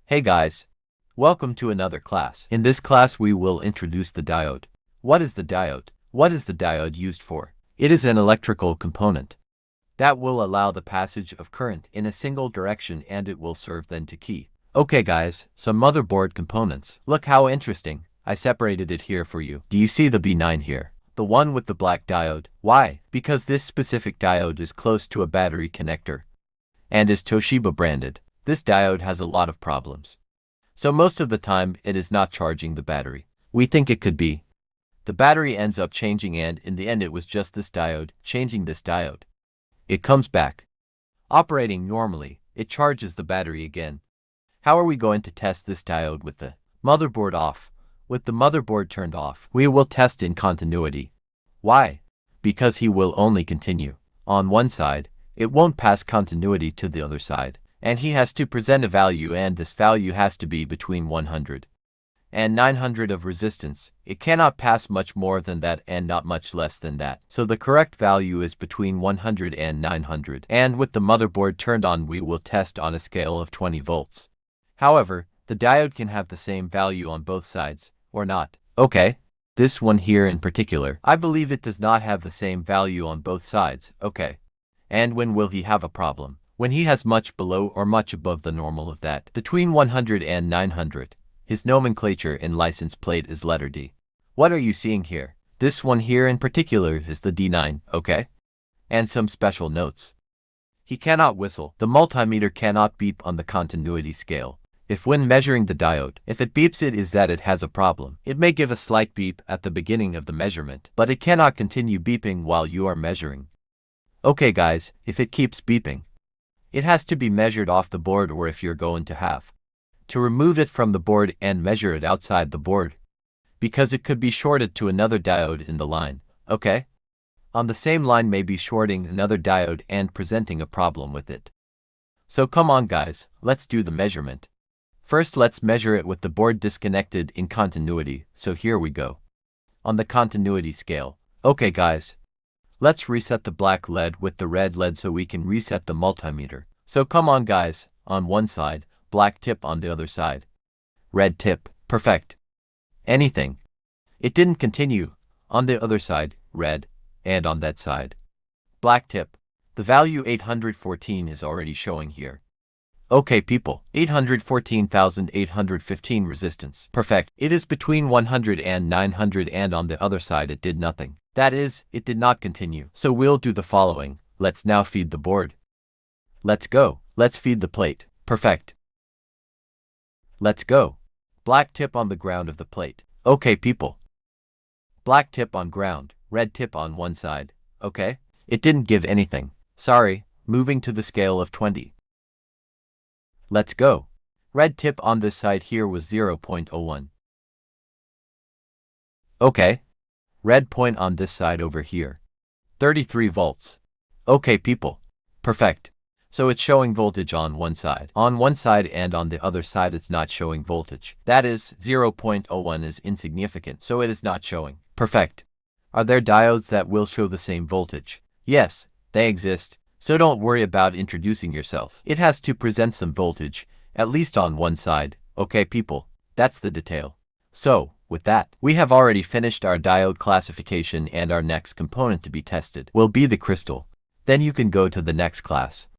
Hey guys, welcome to another class. In this class we will introduce the diode. What is the diode? What is the diode used for? It is an electrical component that will allow the passage of current in a single direction, and it will serve then to key. Okay guys, some motherboard components. Look how interesting. I separated it here for you. Do you see the B9 here? The one with the black diode. Why? Because this specific diode is close to a battery connector and is Toshiba branded. This diode has a lot of problems. So most of the time it is not charging the battery. We think it could be the battery ends up changing, and in the end it was just this diode changing this diode. It comes back operating normally. It charges the battery again. How are we going to test this diode with the motherboard off? With the motherboard turned off, we will test in continuity. Why? Because he will only continue on one side. It won't pass continuity to the other side. And he has to present a value, and this value has to be between 100 and 900 of resistance. It cannot pass much more than that and not much less than that. So the correct value is between 100 and 900. And with the motherboard turned on, we will test on a scale of 20 volts. However, the diode can have the same value on both sides, or not. Okay, this one here in particular, I believe it does not have the same value on both sides. Okay. And when will he have a problem? When he has much below or much above the normal of that, between 100 and 900. His nomenclature in license plate is letter D. What are you seeing here? This one here in particular is the D9, okay? And some special notes. He cannot whistle. The multimeter cannot beep on the continuity scale. If when measuring the diode, if it beeps, it is that it has a problem. It may give a slight beep at the beginning of the measurement, but it cannot continue beeping while you are measuring. Okay guys, if it keeps beeping, it has to be measured off the board, or if you're going to have to remove it from the board and measure it outside the board, because it could be shorted to another diode in the line, okay? On the same line may be shorting another diode and presenting a problem with it. So come on guys, let's do the measurement. First let's measure it with the board disconnected in continuity, so here we go. On the continuity scale. Okay guys, let's reset the black LED with the red LED so we can reset the multimeter. So come on guys, on one side, black tip, on the other side red tip. Perfect. Anything. It didn't continue. On the other side, red, and on that side, black tip. The value 814 is already showing here. Okay people, 814,815 resistance. Perfect. It is between 100 and 900, and on the other side it did nothing. That is, it did not continue. So we'll do the following. Let's now feed the board. Let's go. Let's feed the plate. Perfect. Let's go. Black tip on the ground of the plate. Okay people. Black tip on ground, red tip on one side. Okay? It didn't give anything. Sorry. Moving to the scale of 20. Let's go. Red tip on this side here was 0.01. Okay. Red point on this side over here. 33 volts. Okay people. Perfect. So it's showing voltage on one side. On one side, and on the other side it's not showing voltage. That is, 0.01 is insignificant, so it is not showing. Perfect. Are there diodes that will show the same voltage? Yes, they exist. So don't worry about introducing yourself. It has to present some voltage, at least on one side. Okay people, that's the detail. So, with that, we have already finished our diode classification, and our next component to be tested will be the crystal. Then you can go to the next class.